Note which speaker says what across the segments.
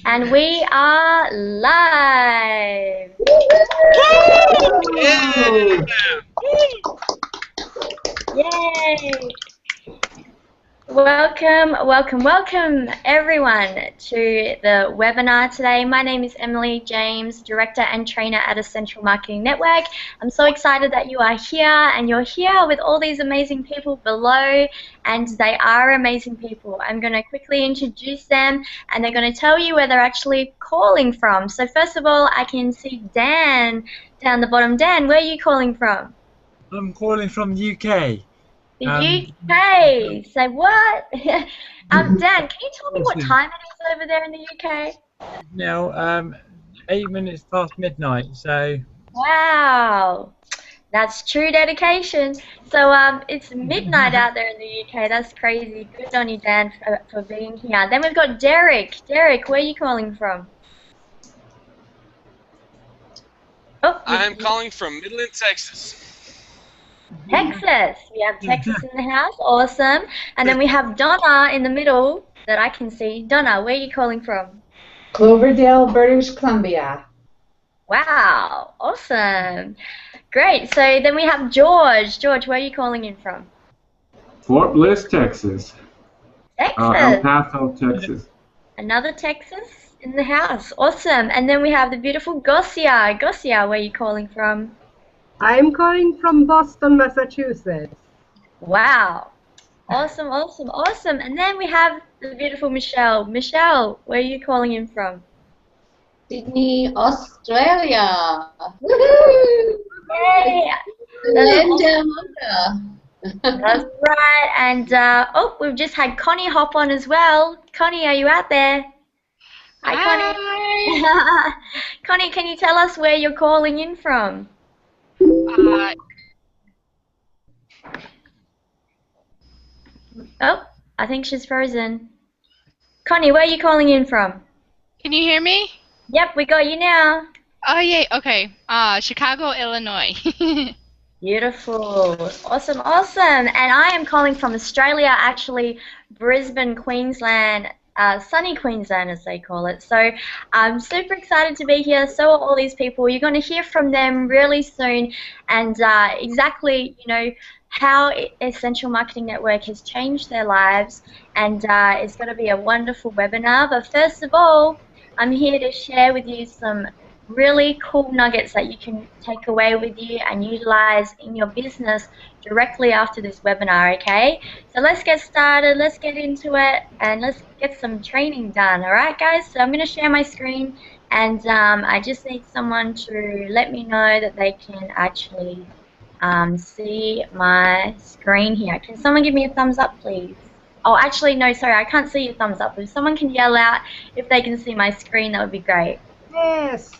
Speaker 1: And we are live. Yay! Welcome everyone to the webinar today. My name is Emily James, Director and Trainer at Essential Marketing Network. I'm so excited that you are here, and you're here with all these amazing people below, and they are amazing people. I'm going to quickly introduce them, and they're going to tell you where they're actually calling from. So first of all, I can see Dan down the bottom. Dan, where are you calling from?
Speaker 2: I'm calling from the UK.
Speaker 1: The UK. Say what? Dan, can you tell me what time it is over there in the UK?
Speaker 2: Now, 8 minutes past midnight. So.
Speaker 1: Wow, that's true dedication. So it's midnight out there in the UK. That's crazy. Good on you, Dan, for being here. Then we've got Derek. Derek, where are you calling from? Oh,
Speaker 3: I'm calling from Midland, Texas.
Speaker 1: Texas. We have Texas in the house. Awesome. And then we have Donna in the middle that I can see. Donna, where are you calling from?
Speaker 4: Cloverdale, British Columbia.
Speaker 1: Wow. Awesome. Great. So then we have George. George, where are you calling in from?
Speaker 5: Fort Bliss, Texas.
Speaker 1: Texas.
Speaker 5: El Paso, Texas.
Speaker 1: Another Texas in the house. Awesome. And then we have the beautiful Gosia. Gosia, where are you calling from?
Speaker 6: I'm calling from Boston, Massachusetts.
Speaker 1: Wow. Awesome, awesome, awesome. And then we have the beautiful Michelle. Michelle, where are you calling in from?
Speaker 7: Sydney, Australia.
Speaker 1: Woohoo! Yay! That's right. And oh, we've just had Connie hop on as well. Connie, are you out there? Hi, Connie. Connie, can you tell us where you're calling in from? Oh, I think she's frozen. Connie, where are you calling in from?
Speaker 8: Can you hear me?
Speaker 1: Yep, we got you now.
Speaker 8: Oh, yay. Okay. Chicago, Illinois.
Speaker 1: Beautiful. Awesome, awesome. And I am calling from Australia, actually, Brisbane, Queensland. Sunny Queensland, as they call it. So I'm super excited to be here. So are all these people. You're going to hear from them really soon, and exactly, you know, how Essential Marketing Network has changed their lives, and it's going to be a wonderful webinar. But first of all, I'm here to share with you some really cool nuggets that you can take away with you and utilize in your business directly after this webinar, okay? So let's get started, let's get into it, and let's get some training done, all right, guys? So I'm going to share my screen, and I just need someone to let me know that they can actually see my screen here. Can someone give me a thumbs up, please? Oh, actually, no, sorry, I can't see your thumbs up. If someone can yell out if they can see my screen, that would be great.
Speaker 6: Yes.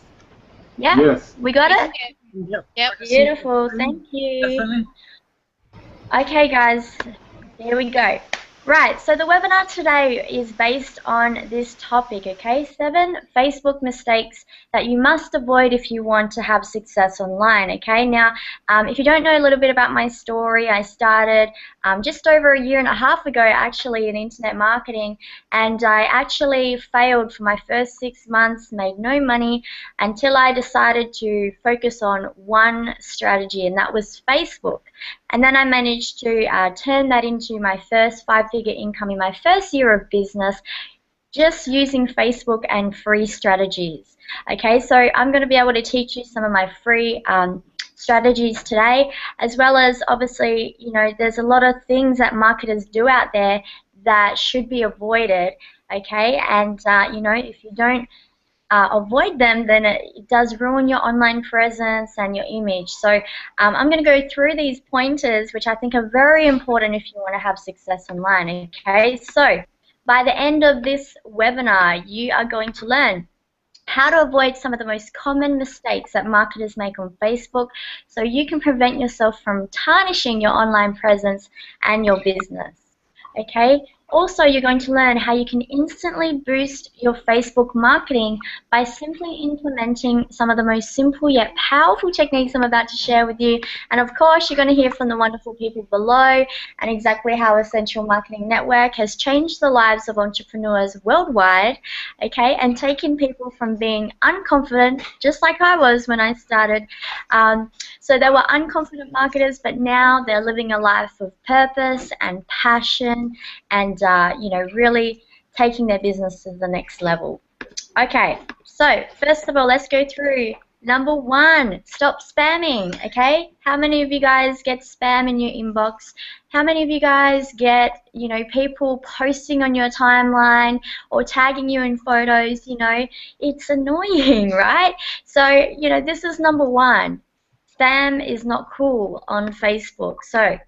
Speaker 1: Yeah?
Speaker 5: Yes.
Speaker 1: We got it?
Speaker 8: Yep.
Speaker 1: Beautiful, thank you.
Speaker 2: Definitely.
Speaker 1: Okay, guys, here we go. Right, so the webinar today is based on this topic, okay? 7 Facebook mistakes that you must avoid if you want to have success online, okay? Now, if you don't know a little bit about my story, I started just over 1.5 years ago, actually, in internet marketing, and I actually failed for my first 6 months, made no money, until I decided to focus on one strategy, and that was Facebook. And then I managed to turn that into my first 5-figure income in my first year of business, just using Facebook and free strategies. Okay, so I'm going to be able to teach you some of my free strategies today, as well as, obviously, you know, there's a lot of things that marketers do out there that should be avoided. Okay, and you know, if you don't avoid them, then it does ruin your online presence and your image. So I'm going to go through these pointers, which I think are very important if you want to have success online. Okay, so by the end of this webinar, you are going to learn how to avoid some of the most common mistakes that marketers make on Facebook, so you can prevent yourself from tarnishing your online presence and your business. Okay, Also, you're going to learn how you can instantly boost your Facebook marketing by simply implementing some of the most simple yet powerful techniques I'm about to share with you. And of course, you're going to hear from the wonderful people below and exactly how Essential Marketing Network has changed the lives of entrepreneurs worldwide, okay, and taken people from being unconfident, just like I was when I started. So they were unconfident marketers, but now they're living a life of purpose and passion and you know, really taking their business to the next level. Okay, so first of all, let's go through number 1, stop spamming, okay? How many of you guys get spam in your inbox? How many of you guys get, you know, people posting on your timeline or tagging you in photos? You know, it's annoying, right? So, you know, this is number 1. Spam is not cool on Facebook. So,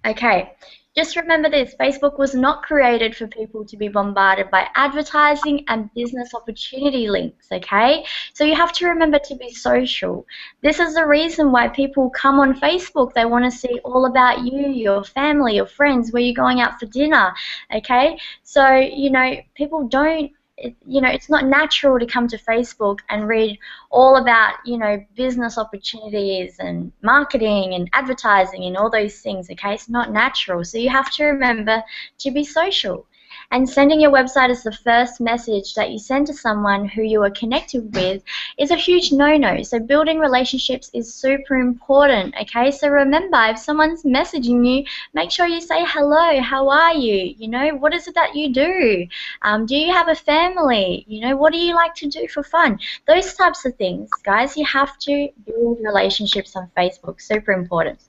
Speaker 1: okay. Just remember this, Facebook was not created for people to be bombarded by advertising and business opportunity links, okay? So you have to remember to be social. This is the reason why people come on Facebook. They want to see all about you, your family, your friends, where you're going out for dinner, okay? So, you know, people don't, you know, it's not natural to come to Facebook and read all about, you know, business opportunities and marketing and advertising and all those things, okay? It's not natural. So you have to remember to be social. And sending your website as the first message that you send to someone who you are connected with is a huge no-no. So building relationships is super important, okay? So remember, if someone's messaging you, make sure you say hello, how are you? You know, what is it that you do? Do you have a family? You know, what do you like to do for fun? Those types of things, guys, you have to build relationships on Facebook, super important.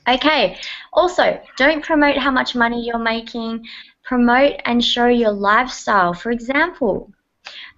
Speaker 1: Okay, also, don't promote how much money you're making. Promote and show your lifestyle. For example,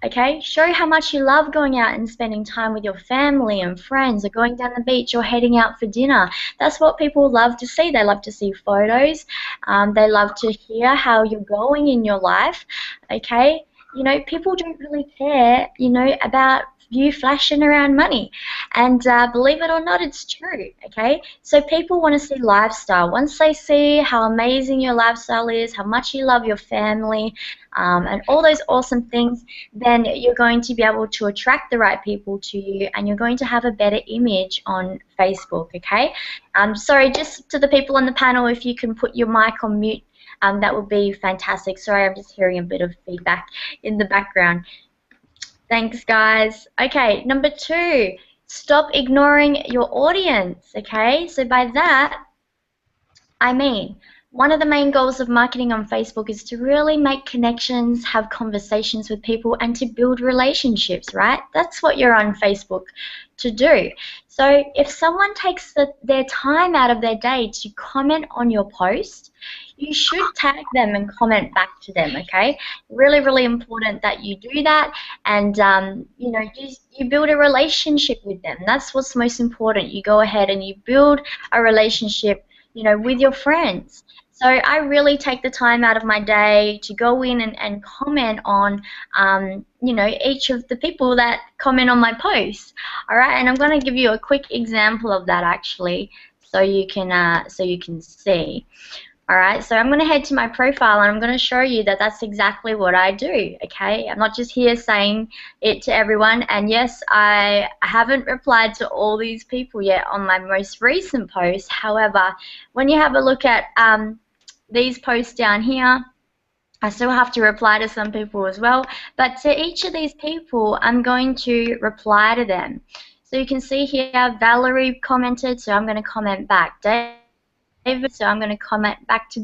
Speaker 1: okay, show how much you love going out and spending time with your family and friends, or going down the beach or heading out for dinner. That's what people love to see. They love to see photos. They love to hear how you're going in your life, okay? You know, people don't really care, you know, about you flashing around money, and believe it or not, it's true, okay? So people want to see lifestyle. Once they see how amazing your lifestyle is, how much you love your family, and all those awesome things, then you're going to be able to attract the right people to you, and you're going to have a better image on Facebook, okay? Sorry, just to the people on the panel, if you can put your mic on mute, that would be fantastic. Sorry, I'm just hearing a bit of feedback in the background. Thanks, guys. Okay, number 2, stop ignoring your audience, okay? So by that, I mean, one of the main goals of marketing on Facebook is to really make connections, have conversations with people, and to build relationships, right? That's what you're on Facebook to do. So if someone takes their time out of their day to comment on your post, you should tag them and comment back to them, okay? Really, really important that you do that, and you know, you build a relationship with them. That's what's most important. You go ahead and you build a relationship, you know, with your friends. So I really take the time out of my day to go in and comment on, you know, each of the people that comment on my posts. All right, and I'm going to give you a quick example of that actually, so you can see. All right, so I'm going to head to my profile and I'm going to show you that that's exactly what I do, okay? I'm not just here saying it to everyone, and yes, I haven't replied to all these people yet on my most recent post. However, when you have a look at these posts down here, I still have to reply to some people as well, but to each of these people, I'm going to reply to them. So you can see here, Valerie commented, so I'm going to comment back. David, so I'm going to comment back to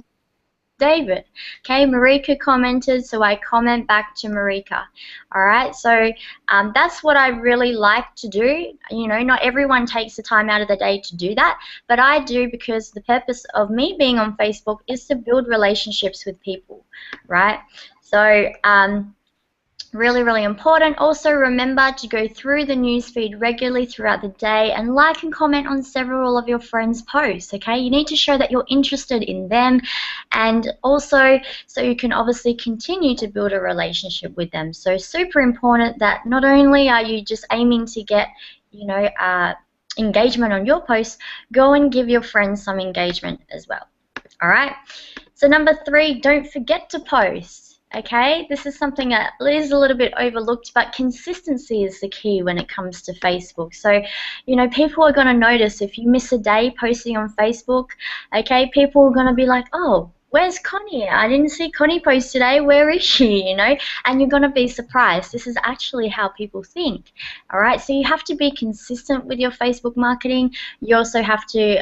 Speaker 1: David. Okay, Marika commented, so I comment back to Marika. All right, so that's what I really like to do. You know, not everyone takes the time out of the day to do that, but I do, because the purpose of me being on Facebook is to build relationships with people, right? So really, really important. Also remember to go through the newsfeed regularly throughout the day and like and comment on several of your friends' posts, okay? You need to show that you're interested in them, and also so you can obviously continue to build a relationship with them. So super important that not only are you just aiming to get, you know, engagement on your posts, go and give your friends some engagement as well. All right? So number 3, don't forget to post. Okay, this is something that is a little bit overlooked, but consistency is the key when it comes to Facebook. So, you know, people are going to notice if you miss a day posting on Facebook, okay, people are going to be like, oh, where's Connie? I didn't see Connie post today. Where is she? You know, and you're going to be surprised. This is actually how people think. All right, so you have to be consistent with your Facebook marketing. You also have to,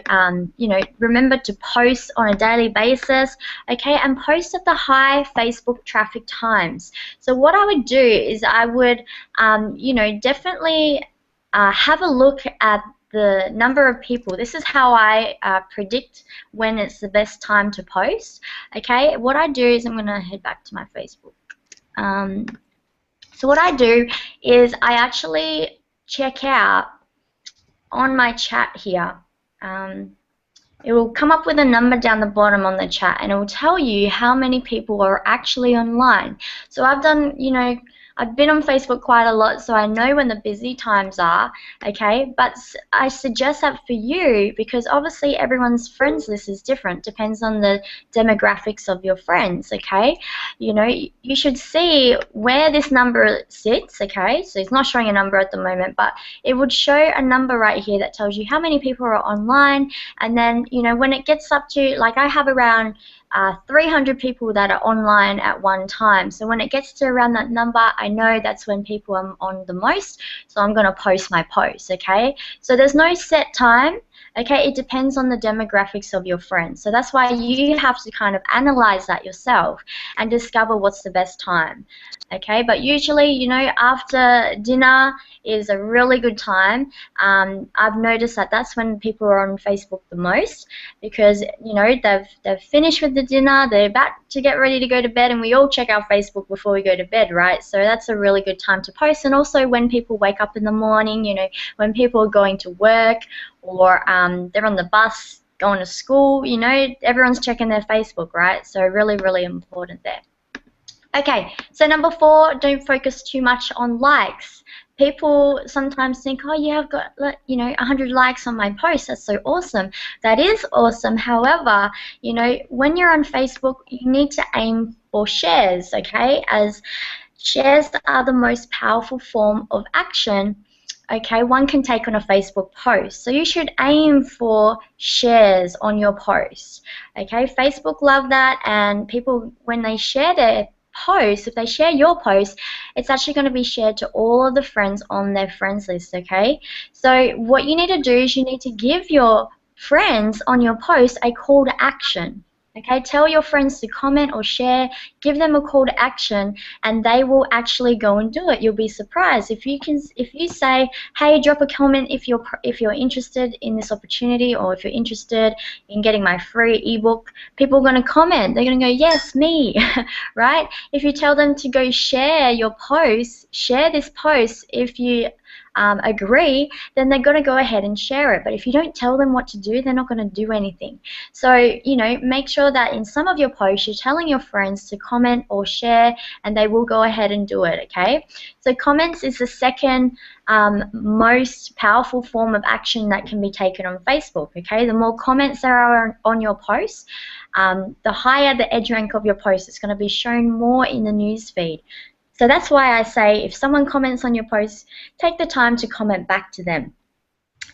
Speaker 1: you know, remember to post on a daily basis, okay, and post at the high Facebook traffic times. So what I would do is I would, you know, definitely have a look at the number of people. This is how I predict when it's the best time to post. Okay, what I do is I'm going to head back to my Facebook. So what I do is I actually check out on my chat here. It will come up with a number down the bottom on the chat, and it will tell you how many people are actually online. So I've done, you know, I've been on Facebook quite a lot, so I know when the busy times are, okay? But I suggest that for you, because obviously everyone's friends list is different, depends on the demographics of your friends, okay? You know, you should see where this number sits, okay? So it's not showing a number at the moment, but it would show a number right here that tells you how many people are online, and then, you know, when it gets up to, like I have around 300 people that are online at one time. So when it gets to around that number, I know that's when people are on the most, so I'm going to post my posts, okay? So there's no set time, okay? It depends on the demographics of your friends. So that's why you have to kind of analyze that yourself and discover what's the best time, okay? But usually, you know, after dinner is a really good time. I've noticed that that's when people are on Facebook the most, because, you know, they've finished with the dinner, they're about to get ready to go to bed, and we all check our Facebook before we go to bed, right? So that's a really good time to post. And also when people wake up in the morning, you know, when people are going to work, or they're on the bus going to school, you know, everyone's checking their Facebook, right? So really, really important there. Okay, so number 4, don't focus too much on likes. People sometimes think, oh yeah, I've got, you know, 100 likes on my post. That's so awesome. That is awesome. However, you know, when you're on Facebook, you need to aim for shares, okay? As shares are the most powerful form of action, okay, one can take on a Facebook post. So you should aim for shares on your post, okay? Facebook love that, and people, when they share their post, if they share your post, it's actually going to be shared to all of the friends on their friends list, okay? So what you need to do is you need to give your friends on your post a call to action. Okay, tell your friends to comment or share, give them a call to action, and they will actually go and do it. You'll be surprised if you say, hey, drop a comment if you're interested in this opportunity, or if you're interested in getting my free ebook. People are going to comment. They're going to go, yes, me, right? If you tell them to go share your post, share this post if you agree, then they're going to go ahead and share it. But if you don't tell them what to do, they're not going to do anything. So, you know, make sure that in some of your posts, you're telling your friends to comment or share, and they will go ahead and do it, okay? So comments is the second most powerful form of action that can be taken on Facebook, okay? The more comments there are on your posts, the higher the edge rank of your post. It's going to be shown more in the news feed. So that's why I say if someone comments on your post, take the time to comment back to them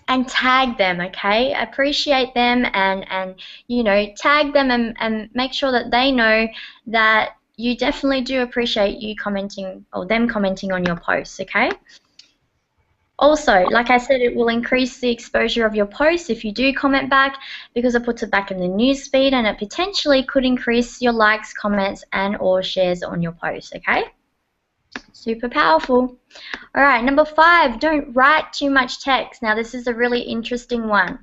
Speaker 1: and tag them, okay? Appreciate them and you know, tag them and make sure that they know that you definitely do appreciate you commenting, or them commenting on your posts, okay? Also, like I said, it will increase the exposure of your post if you do comment back, because it puts it back in the news feed, and it potentially could increase your likes, comments, and or shares on your post, okay? Super powerful. All right, number 5, don't write too much text. Now, this is a really interesting one.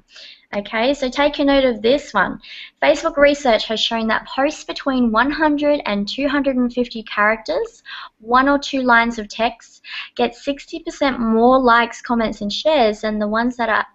Speaker 1: Okay, so take a note of this one. Facebook research has shown that posts between 100 and 250 characters, 1 or 2 lines of text, get 60% more likes, comments, and shares than the ones that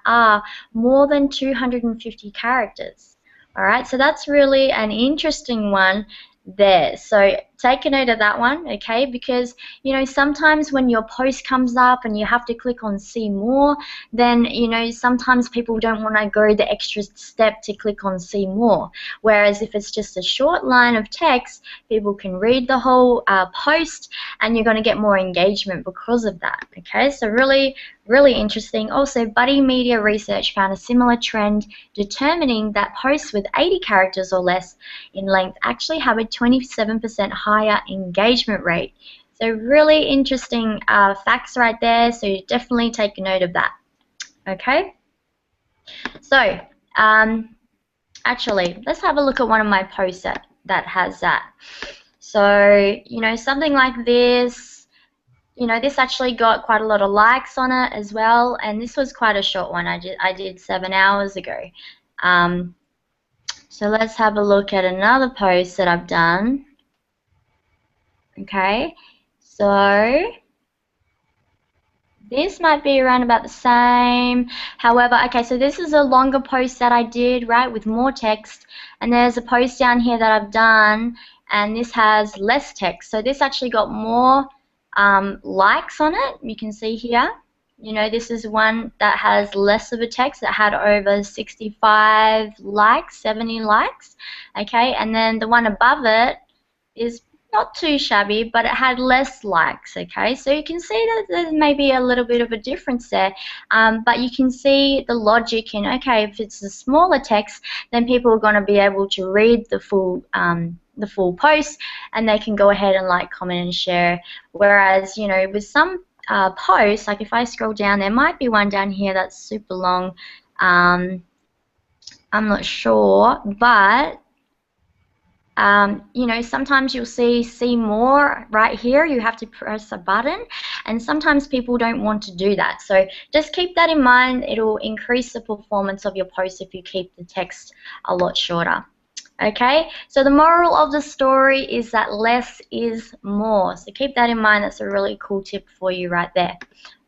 Speaker 1: are more than 250 characters. All right, so that's really an interesting one there. So take a note of that one, okay? Because, you know, sometimes when your post comes up and you have to click on see more, then, you know, sometimes people don't want to go the extra step to click on see more. Whereas if it's just a short line of text, people can read the whole post, and you're going to get more engagement because of that, okay? So really, really interesting. Also, Buddy Media Research found a similar trend, determining that posts with 80 characters or less in length actually have a 27% higher engagement rate. So really interesting facts right there, so definitely take a note of that. Okay? So, actually, let's have a look at one of my posts that has that. So, you know, something like this, you know, this actually got quite a lot of likes on it as well, and this was quite a short one. I did 7 hours ago. So let's have a look at another post that I've done. Okay, so this might be around about the same. However, okay, so this is a longer post that I did, right, with more text, and there's a post down here that I've done, and this has less text. So this actually got more likes on it. You can see here. You know, this is one that has less of a text, that had over 65 likes, 70 likes, okay, and then the one above it is not too shabby, but it had less likes, okay, so you can see that there's maybe a little bit of a difference there, but you can see the logic in, okay, if it's a smaller text, then people are going to be able to read the full post, and they can go ahead and like, comment, and share, whereas, you know, with some posts, like if I scroll down, there might be one down here that's super long. I'm not sure, but you know, sometimes you'll see more right here. You have to press a button, and sometimes people don't want to do that. So just keep that in mind. It'll increase the performance of your post if you keep the text a lot shorter. Okay, so the moral of the story is that less is more. So keep that in mind. That's a really cool tip for you right there.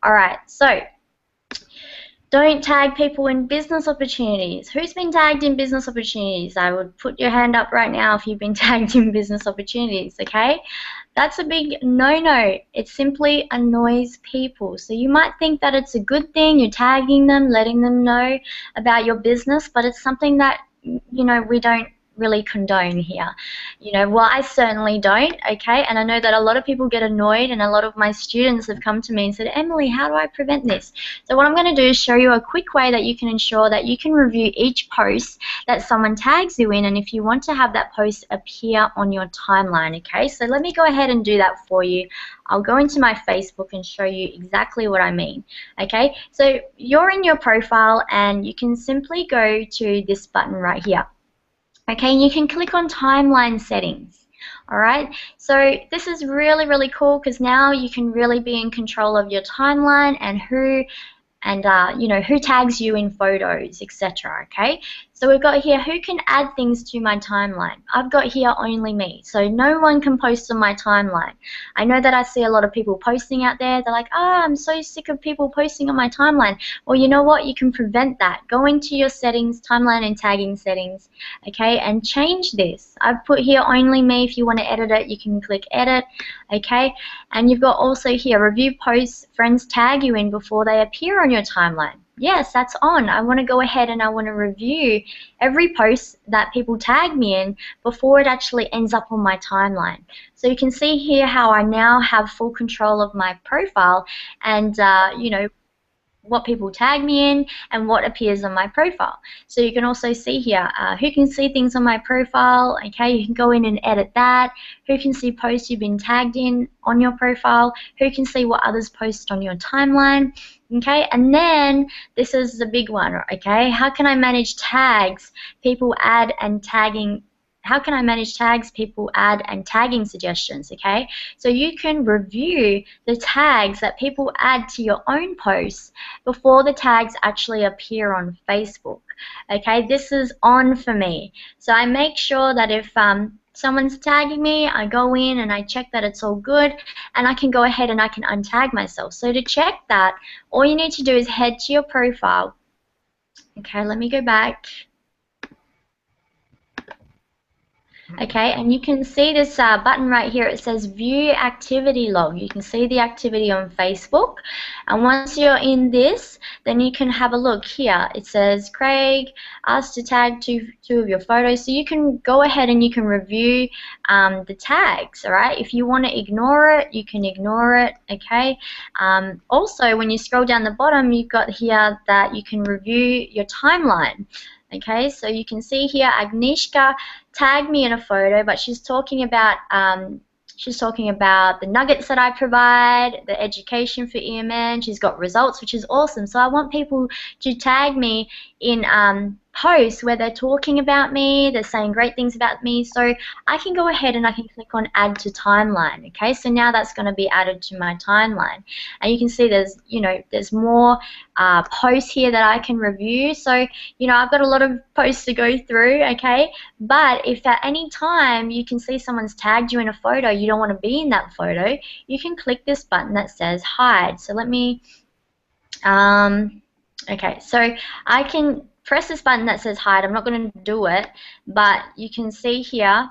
Speaker 1: Alright, so don't tag people in business opportunities. Who's been tagged in business opportunities? I would put your hand up right now if you've been tagged in business opportunities, okay? That's a big no-no. It simply annoys people. So you might think that it's a good thing. You're tagging them, letting them know about your business, but it's something that, you know, we don't really condone here. You know, well, I certainly don't, okay, and I know that a lot of people get annoyed, and a lot of my students have come to me and said, Emily, how do I prevent this? So what I'm going to do is show you a quick way that you can ensure that you can review each post that someone tags you in, and if you want to have that post appear on your timeline, okay, so let me go ahead and do that for you. I'll go into my Facebook and show you exactly what I mean, okay, so you're in your profile, and you can simply go to this button right here. Okay, and you can click on timeline settings. Alright, so this is really, really cool, because now you can really be in control of your timeline and you know, who tags you in photos, etc. Okay, so we've got here who can add things to my timeline. I've got here only me, so no one can post on my timeline. I know that I see a lot of people posting out there. They're like, oh, I'm so sick of people posting on my timeline. Well, you know what? You can prevent that. Go into your settings, timeline and tagging settings, okay, and change this. I've put here only me. If you want to edit it, you can click edit, okay, and you've got also here review posts friends tag you in before they appear on your timeline. Yes, that's on. I want to go ahead and I want to review every post that people tag me in before it actually ends up on my timeline. So you can see here how I now have full control of my profile, and you know, what people tag me in and what appears on my profile. So you can also see here who can see things on my profile. Okay, you can go in and edit that. Who can see posts you've been tagged in on your profile. Who can see what others post on your timeline. Okay, and then this is the big one. Okay, how can I manage tags people add and tagging? How can I manage tags people add and tagging suggestions, okay? So you can review the tags that people add to your own posts before the tags actually appear on Facebook, okay? This is on for me. So I make sure that if someone's tagging me, I go in and I check that it's all good, and I can go ahead and I can untag myself. So to check that, all you need to do is head to your profile. Okay, let me go back. Okay, and you can see this button right here. It says View Activity Log. You can see the activity on Facebook. And once you're in this, then you can have a look here. It says Craig asked to tag two of your photos. So you can go ahead and you can review the tags, all right? If you want to ignore it, you can ignore it, okay? Also, when you scroll down the bottom, you've got here that you can review your timeline. Okay, so you can see here Agnieszka tagged me in a photo, but she's talking about the nuggets that I provide, the education for EMN. She's got results, which is awesome. So I want people to tag me in posts where they're talking about me, they're saying great things about me. So I can go ahead and I can click on Add to Timeline. Okay, so now that's going to be added to my timeline, and you can see there's more posts here that I can review. So I've got a lot of posts to go through. Okay, but if at any time you can see someone's tagged you in a photo, you don't want to be in that photo, you can click this button that says Hide. So let me okay, so I can press this button that says Hide. I'm not going to do it, but you can see here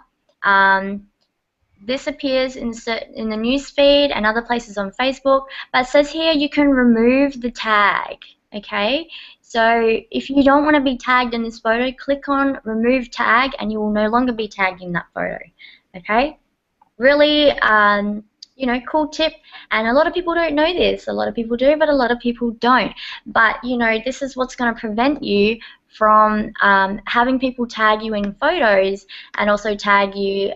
Speaker 1: this appears in the news feed and other places on Facebook, but it says here you can remove the tag. Okay, so if you don't want to be tagged in this photo, click on Remove Tag and you will no longer be tagged in that photo. Okay, really cool tip, and a lot of people don't know this. A lot of people do, but a lot of people don't. But this is what's going to prevent you from having people tag you in photos and also tag you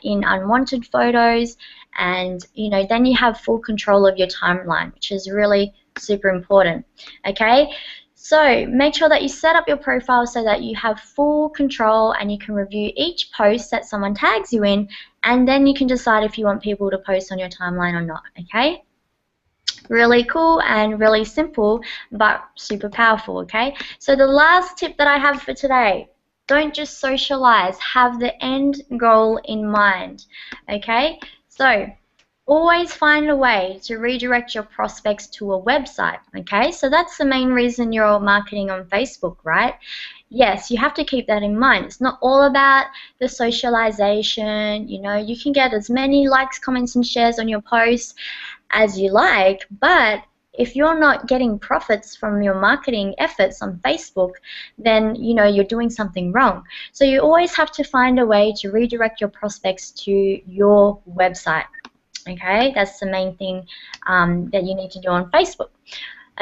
Speaker 1: in unwanted photos, and then you have full control of your timeline, which is really super important. Okay, so make sure that you set up your profile so that you have full control and you can review each post that someone tags you in, and then you can decide if you want people to post on your timeline or not. Okay, really cool and really simple, but super powerful. Okay, so the last tip that I have for today: don't just socialize, have the end goal in mind. Okay, so always find a way to redirect your prospects to a website. Okay, so that's the main reason you're marketing on Facebook, right? Yes, you have to keep that in mind. It's not all about the socialization. You can get as many likes, comments, and shares on your posts as you like, but if you're not getting profits from your marketing efforts on Facebook, then you're doing something wrong. So you always have to find a way to redirect your prospects to your website. Okay, that's the main thing that you need to do on Facebook.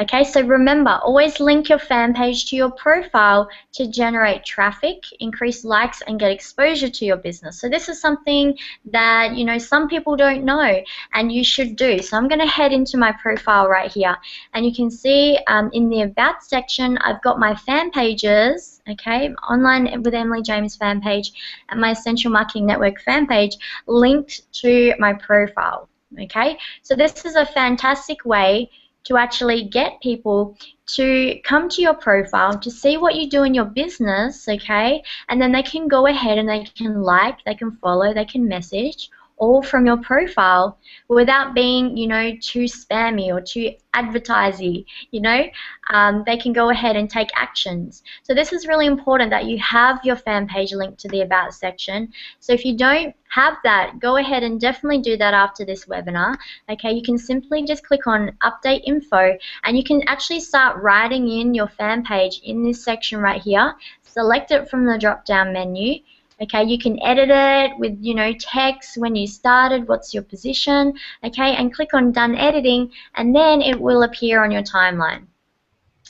Speaker 1: Okay, so remember, always link your fan page to your profile to generate traffic, increase likes, and get exposure to your business. So this is something that some people don't know and you should do. So I'm going to head into my profile right here, and you can see in the About section I've got my fan pages. Okay, Online with Emily James fan page and my Essential Marketing Network fan page linked to my profile. Okay, so this is a fantastic way to actually get people to come to your profile to see what you do in your business, okay, and then they can go ahead and they can like, they can follow, they can message, all from your profile without being, too spammy or too advertising. They can go ahead and take actions. So this is really important that you have your fan page linked to the About section. So if you don't have that, go ahead and definitely do that after this webinar. Okay, you can simply just click on Update Info, and you can actually start writing in your fan page in this section right here. Select it from the drop-down menu. Okay, you can edit it with, text, when you started, what's your position, okay, and click on Done Editing, and then it will appear on your timeline.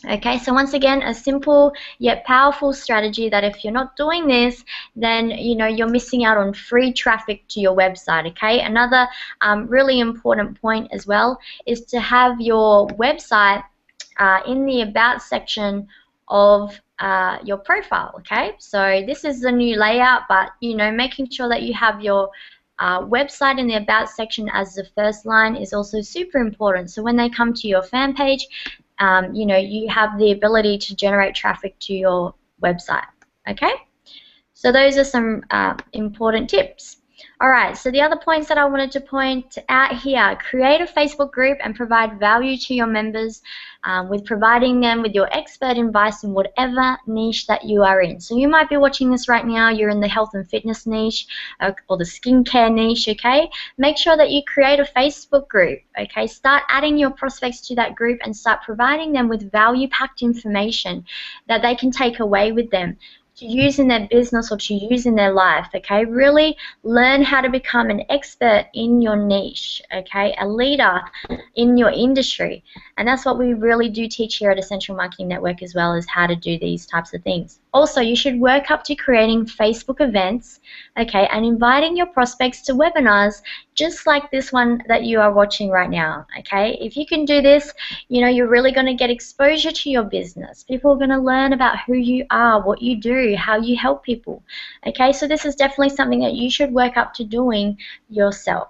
Speaker 1: Okay, so once again, a simple yet powerful strategy that if you're not doing this, then you're missing out on free traffic to your website. Okay, another really important point as well is to have your website in the About section of your profile. Okay, so this is the new layout, but making sure that you have your website in the About section as the first line is also super important. So when they come to your fan page, you have the ability to generate traffic to your website. Okay, so those are some important tips. Alright, so the other points that I wanted to point out here, create a Facebook group and provide value to your members with providing them with your expert advice in whatever niche that you are in. So you might be watching this right now, you're in the health and fitness niche or the skincare niche, okay? Make sure that you create a Facebook group, okay? Start adding your prospects to that group and start providing them with value-packed information that they can take away with them to use in their business or to use in their life, okay? Really learn how to become an expert in your niche, okay? A leader in your industry. And that's what we really do teach here at Essential Marketing Network, as well as how to do these types of things. Also, you should work up to creating Facebook events, okay, and inviting your prospects to webinars just like this one that you are watching right now, okay? If you can do this, you know, you're really going to get exposure to your business. People are going to learn about who you are, what you do, how you help people, okay? So this is definitely something that you should work up to doing yourself.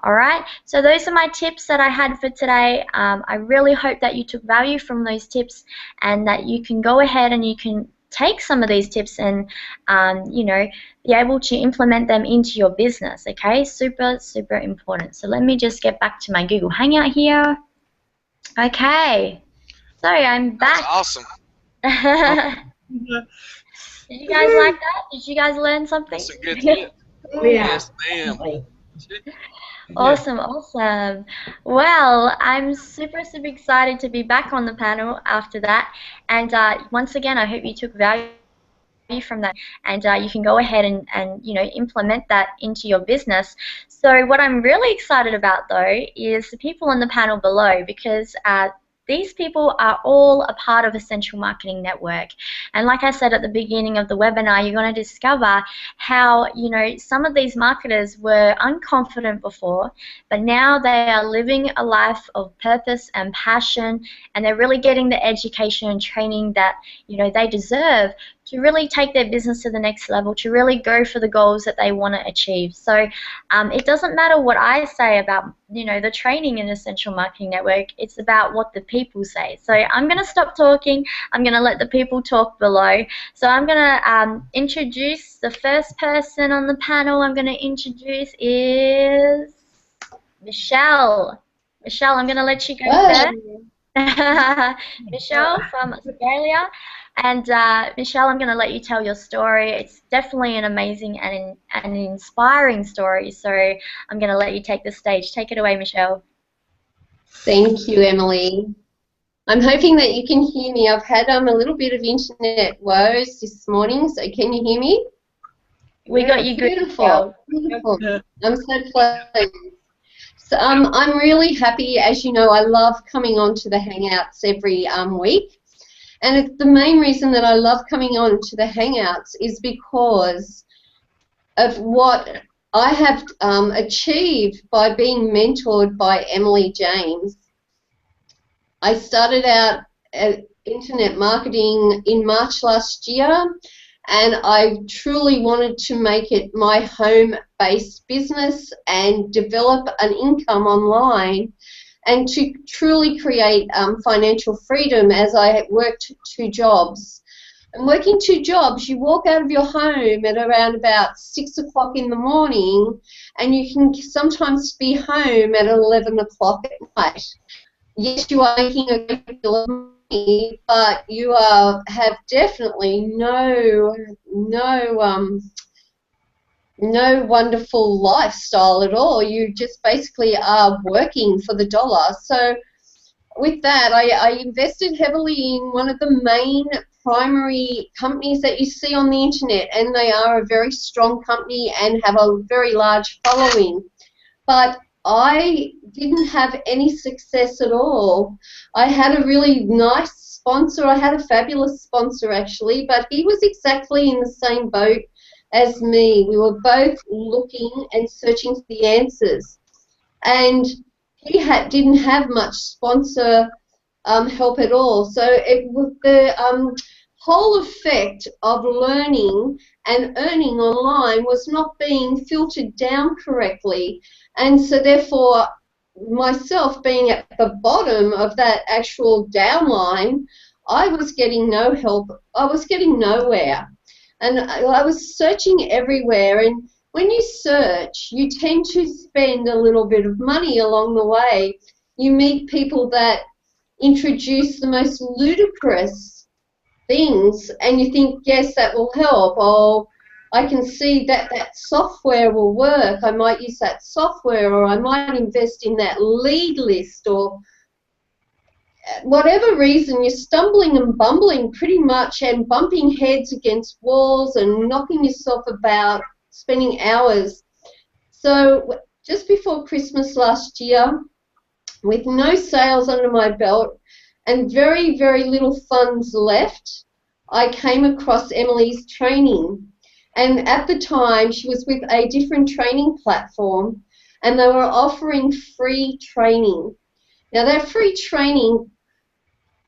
Speaker 1: Alright, so those are my tips that I had for today. I really hope that you took value from those tips and that you can go ahead and you can take some of these tips and, you know, be able to implement them into your business, okay? Super, super important. So let me just get back to my Google Hangout here. Okay, so I'm back.
Speaker 3: That's awesome.
Speaker 1: Did you guys like that? Did you guys learn something?
Speaker 3: That's a good tip.
Speaker 4: Oh, yeah.
Speaker 3: Yes, ma'am.
Speaker 1: Awesome, awesome. Well, I'm super, super excited to be back on the panel after that. And once again, I hope you took value from that, and you can go ahead and you know, implement that into your business. So what I'm really excited about, though, is the people on the panel below, because these people are all a part of Essential Marketing Network. And like I said at the beginning of the webinar, you're going to discover how, you know, some of these marketers were unconfident before, but now they are living a life of purpose and passion, and they're really getting the education and training that, you know, they deserve to really take their business to the next level, to really go for the goals that they want to achieve. So it doesn't matter what I say about, you know, the training in Essential Marketing Network, it's about what the people say. So I'm going to stop talking. I'm going to let the people talk below. So I'm going to introduce the first person on the panel I'm going to introduce is Michelle. Michelle, I'm going to let you go first. Michelle from Australia. And Michelle, I'm going to let you tell your story. It's definitely an amazing and an inspiring story. So I'm going to let you take the stage. Take it away, Michelle.
Speaker 7: Thank you, Emily. I'm hoping that you can hear me. I've had a little bit of internet woes this morning, so can you hear me?
Speaker 1: We got you good.
Speaker 7: Beautiful. Beautiful. I'm so pleased. So, I'm really happy. As you know, I love coming on to the Hangouts every week. And the main reason that I love coming on to the Hangouts is because of what I have achieved by being mentored by Emily James. I started out at internet marketing in March last year, and I truly wanted to make it my home-based business and develop an income online, and to truly create financial freedom as I worked 2 jobs. And working 2 jobs, you walk out of your home at around about 6 o'clock in the morning, and you can sometimes be home at 11 o'clock at night. Yes, you are making a great deal of money, but you have definitely no wonderful lifestyle at all. You just basically are working for the dollar. So with that, I invested heavily in one of the main primary companies that you see on the internet, and they are a very strong company and have a very large following. But I didn't have any success at all. I had a really nice sponsor. I had a fabulous sponsor, actually, but he was exactly in the same boat as me. We were both looking and searching for the answers, and he didn't have much sponsor help at all. So it was the whole effect of learning and earning online was not being filtered down correctly, and so therefore myself being at the bottom of that actual downline, I was getting no help. I was getting nowhere. And I was searching everywhere, and when you search, you tend to spend a little bit of money along the way. You meet people that introduce the most ludicrous things, and you think, yes, that will help. Oh, I can see that that software will work. I might use that software, or I might invest in that lead list, or whatever reason, you're stumbling and bumbling pretty much and bumping heads against walls and knocking yourself about, spending hours. So just before Christmas last year, with no sales under my belt and very, very little funds left, I came across Emily's training. And at the time, she was with a different training platform, and they were offering free training. Now, that free training,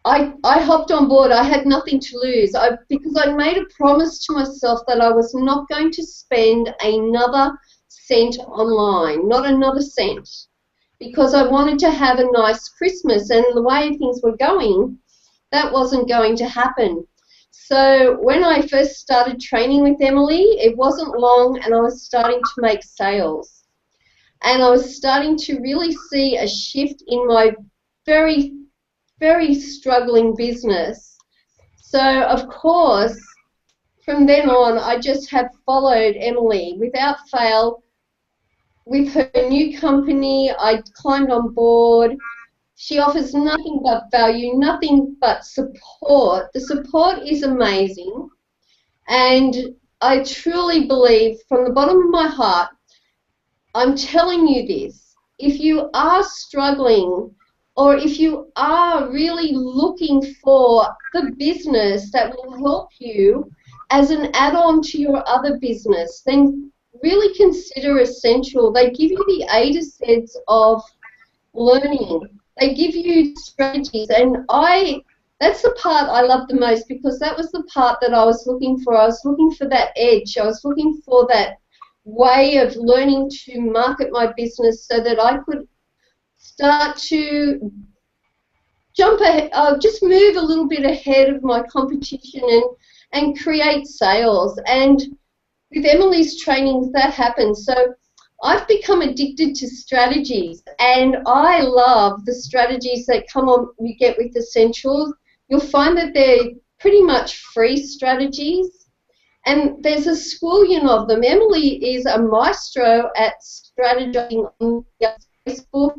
Speaker 7: I hopped on board. I had nothing to lose because I made a promise to myself that I was not going to spend another cent online, not another cent, because I wanted to have a nice Christmas, and the way things were going, that wasn't going to happen. So when I first started training with Emily, it wasn't long, and I was starting to make sales. And I was starting to really see a shift in my very, very struggling business. So, of course, from then on, I just have followed Emily without fail. With her new company, I climbed on board. She offers nothing but value, nothing but support. The support is amazing. And I truly believe, from the bottom of my heart, I'm telling you this, if you are struggling, or if you are really looking for the business that will help you as an add-on to your other business, then really consider Essential. They give you the A to Z of learning. They give you strategies, and that's the part I love the most, because that was the part that I was looking for. I was looking for that edge. I was looking for that way of learning to market my business so that I could start to jump ahead, just move a little bit ahead of my competition and create sales. And with Emily's trainings, that happens. So I've become addicted to strategies, and I love the strategies that you get with Essentials. You'll find that they're pretty much free strategies, and there's a squillion of them. Emily is a maestro at strategizing on Facebook.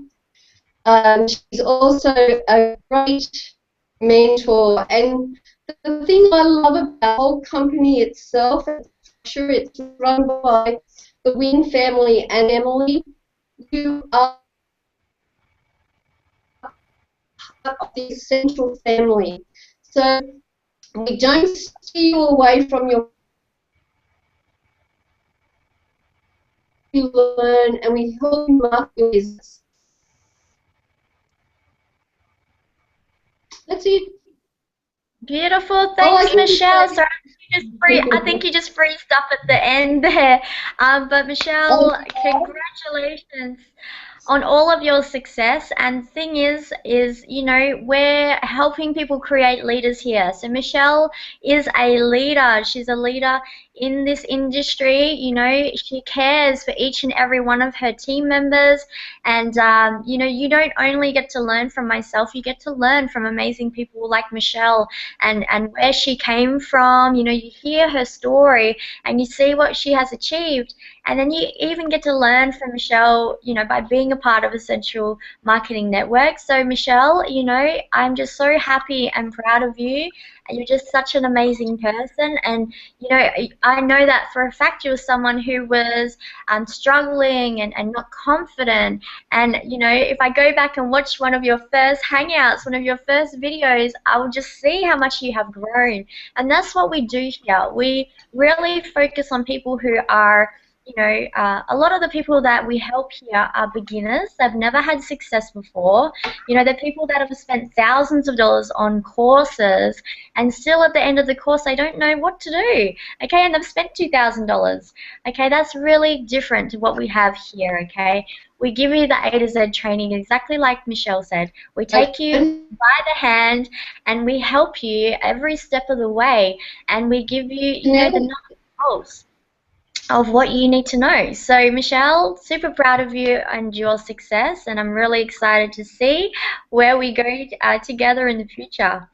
Speaker 7: She's also a great mentor, and the thing I love about the whole company itself, I'm sure it's run by the Wing family and Emily, you are part of the Essential family. So we don't steer you away from your learn, and we help you market your business. That's it.
Speaker 1: Beautiful. Thanks, Michelle. Sorry, I think you just freezed up at the end there. But Michelle, congratulations on all of your success. And thing is, you know, we're helping people create leaders here. So Michelle is a leader. She's a leader in this industry. You know, she cares for each and every one of her team members. And, you know, you don't only get to learn from myself, you get to learn from amazing people like Michelle and where she came from. You know, you hear her story and you see what she has achieved. And then you even get to learn from Michelle, you know, by being a part of Essential Marketing Network. So Michelle, you know, I'm just so happy and proud of you. You're just such an amazing person, and you know, I know that for a fact you were someone who was struggling and not confident. And you know, if I go back and watch one of your first hangouts, one of your first videos, I will just see how much you have grown. And that's what we do here. We really focus on people who are, you know, a lot of the people that we help here are beginners. They've never had success before. You know, they're people that have spent thousands of dollars on courses, and still at the end of the course they don't know what to do. Okay, and they've spent $2,000. Okay, that's really different to what we have here. Okay, we give you the A to Z training exactly like Michelle said. We take you by the hand and we help you every step of the way, and we give you, you know, the nuts and bolts. of what you need to know. So Michelle, super proud of you and your success, and I'm really excited to see where we go together in the future.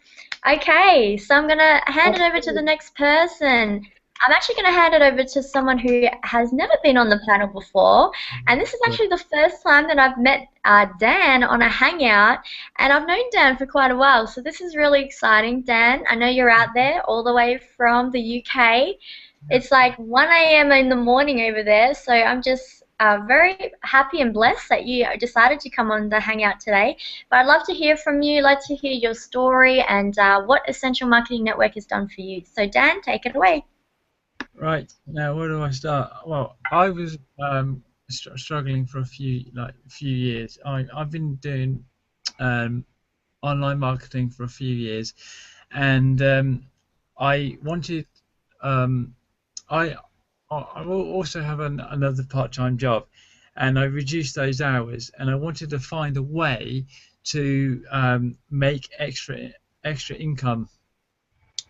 Speaker 1: Okay, so I'm going to hand it over to the next person. I'm actually going to hand it over to someone who has never been on the panel before, and this is actually the first time that I've met Dan on a hangout, and I've known Dan for quite a while, so this is really exciting. Dan, I know you're out there all the way from the UK. It's like 1 a.m. in the morning over there, so I'm just very happy and blessed that you decided to come on the hangout today. But I'd love to hear from you, love to hear your story and what Essential Marketing Network has done for you. So Dan, take it away.
Speaker 2: Right, now where do I start? Well, I was struggling for a few years. I've been doing online marketing for a few years, and I wanted I also have another part-time job, and I reduced those hours, and I wanted to find a way to make extra income.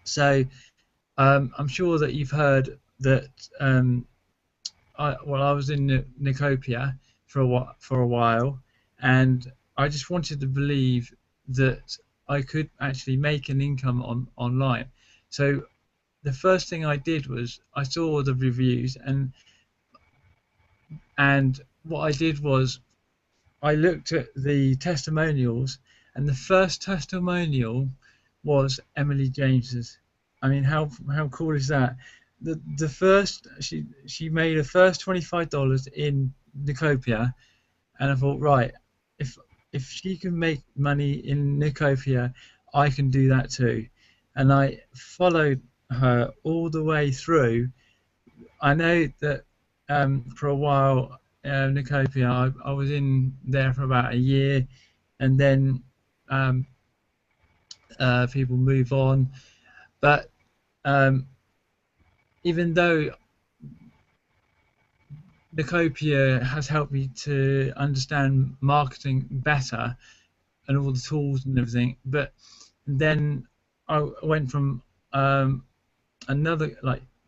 Speaker 2: So I'm sure that you've heard that I was in Nicopia for a while, and I just wanted to believe that I could actually make an income online. So the first thing I did was I saw the reviews, and what I did was I looked at the testimonials, and the first testimonial was Emily James's. I mean, how cool is that? The first she made her first $25 in Nicopia, and I thought, right, if she can make money in Nicopia, I can do that too. And I followed her all the way through. I know that for a while, Nicopia, I was in there for about a year, and then people move on. But even though Nicopia has helped me to understand marketing better and all the tools and everything, but then I went from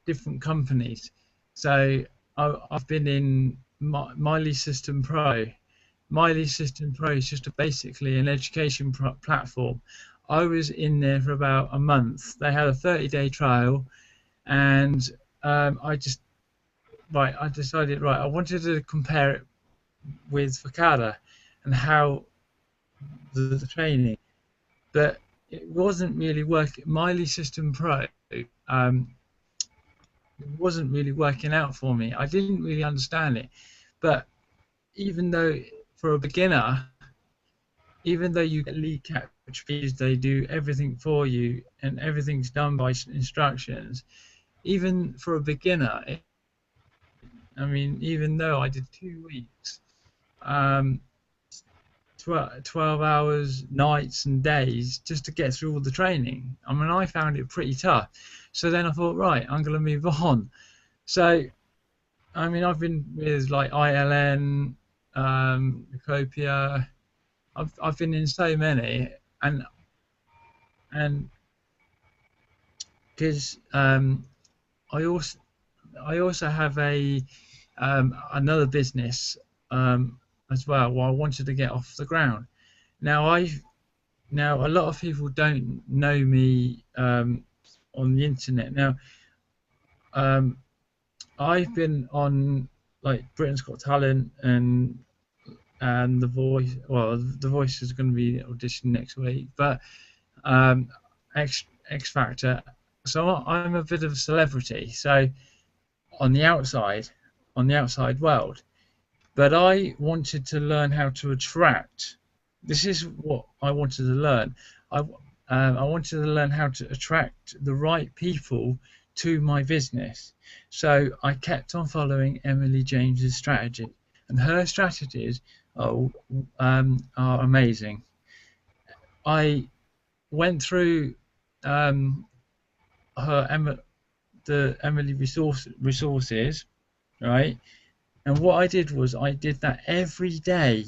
Speaker 2: different companies. So I've been in Miley System Pro. Miley System Pro is just basically an education platform. I was in there for about a month. They had a 30-day trial, and I decided, right, I wanted to compare it with Verkada and how the training, but it wasn't really working. Miley System Pro it wasn't really working out for me. I didn't really understand it. But even though for a beginner, even though you get lead capture fees, they do everything for you and everything's done by instructions. Even for a beginner, I mean, even though I did 2 weeks, 12 hours, nights and days just to get through all the training. I mean, I found it pretty tough. So then I thought, right, I'm going to move on. So, I mean, I've been with like ILN, Nicopia. I've been in so many, and because I also have another business as well. Well, I wanted to get off the ground. Now a lot of people don't know me on the internet. Now I've been on like Britain's Got Talent and The Voice. Well, The Voice is going to be audition next week, but X Factor. So I'm a bit of a celebrity. So on the outside world. But I wanted to learn how to attract. This is what I wanted to learn. I wanted to learn how to attract the right people to my business. So I kept on following Emily James's strategy, and her strategies are amazing. I went through the Emily resources, right? And what I did was I did that every day.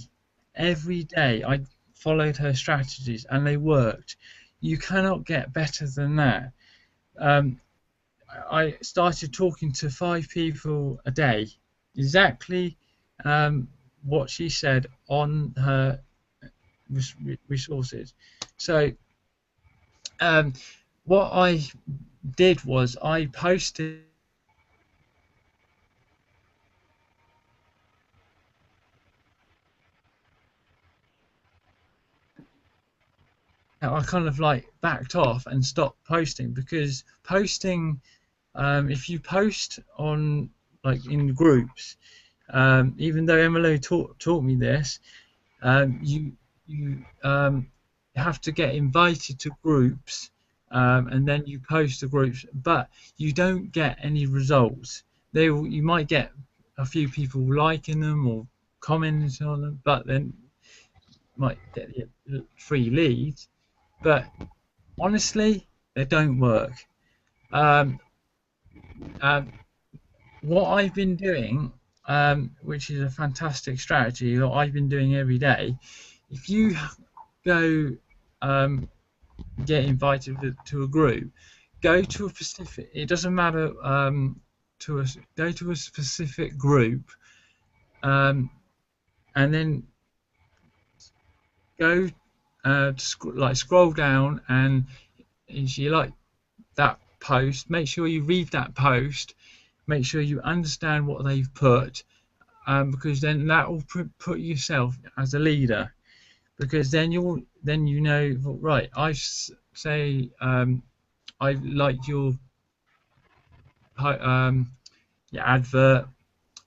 Speaker 2: Every day I followed her strategies, and they worked. You cannot get better than that. I started talking to 5 people a day, exactly what she said on her resources. So what I did was I posted I kind of like backed off and stopped posting, because posting, if you post on like in groups, even though Emily taught me this, you have to get invited to groups, and then you post the groups, but you don't get any results. You might get a few people liking them or commenting on them, but then might get 3 leads. But honestly, they don't work. What I've been doing, which is a fantastic strategy that I've been doing every day, if you go get invited to a group, go to a specific, it doesn't matter, go to a specific group, and then go scroll down, and if you like that post, make sure you read that post, make sure you understand what they've put, because then that will put yourself as a leader, because then you know, right, I say I like your advert,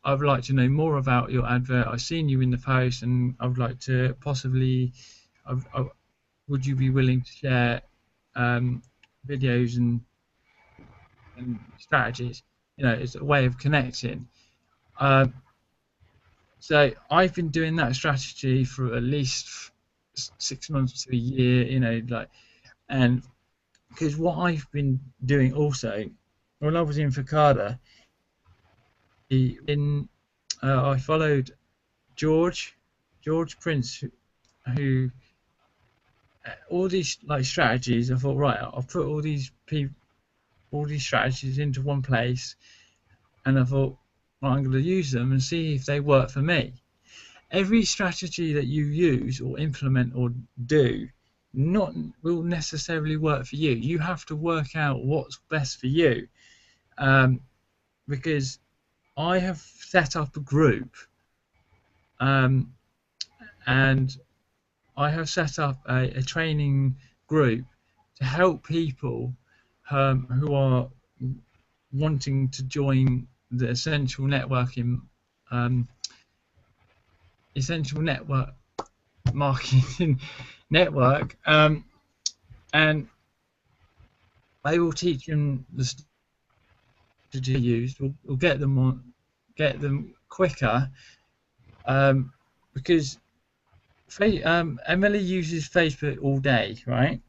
Speaker 2: I would like to know more about your advert, I've seen you in the post, and I would like to possibly, would you be willing to share videos and strategies? You know, it's a way of connecting. So I've been doing that strategy for at least 6 months to a year, you know, like, and because what I've been doing also, when I was in Fakada, I followed George Prince, who all these like strategies. I thought, right, I'll put all these strategies into one place, and I thought, well, I'm going to use them and see if they work for me. Every strategy that you use or implement or do will necessarily work for you. You have to work out what's best for you, because I have set up a group, and I have set up a training group to help people who are wanting to join the Essential Networking, Essential Network Marketing Network, and I will teach them the strategy used. We'll get them quicker, because Emily uses Facebook all day, right?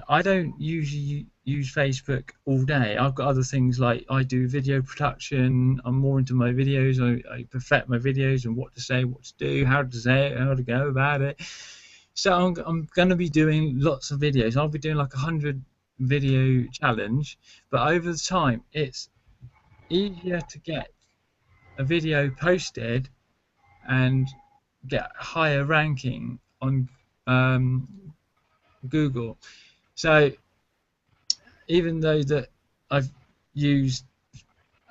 Speaker 2: I don't usually use Facebook all day. I've got other things, like I do video production. I'm more into my videos. I perfect my videos and what to say, what to do, how to say it, how to go about it. So I'm going to be doing lots of videos. I'll be doing like 100 video challenge, but over the time it's easier to get a video posted and get higher ranking on Google. So even though that I've used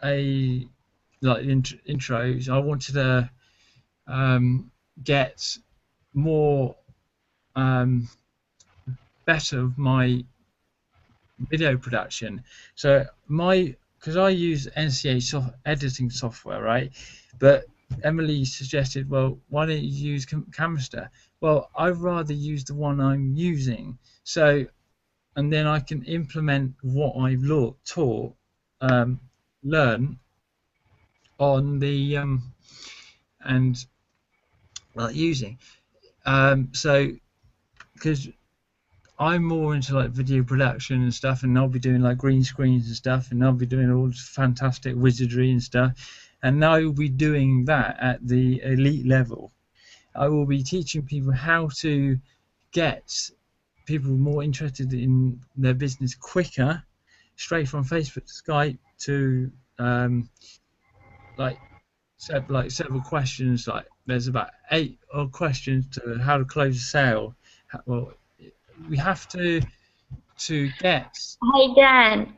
Speaker 2: intros, I wanted to get more better of my video production. So because I use NCA editing software, right? But Emily suggested, well, why don't you use Camster? Well, I'd rather use the one I'm using. So, and then I can implement what I've learn on the and using. So, because I'm more into like video production and stuff, and I'll be doing like green screens and stuff, and I'll be doing all this fantastic wizardry and stuff, and I will be doing that at the elite level. I will be teaching people how to get people more interested in their business quicker, straight from Facebook to Skype to like several questions. Like there's about 8 questions to how to close a sale. Well, we have to get.
Speaker 1: Hey Dan,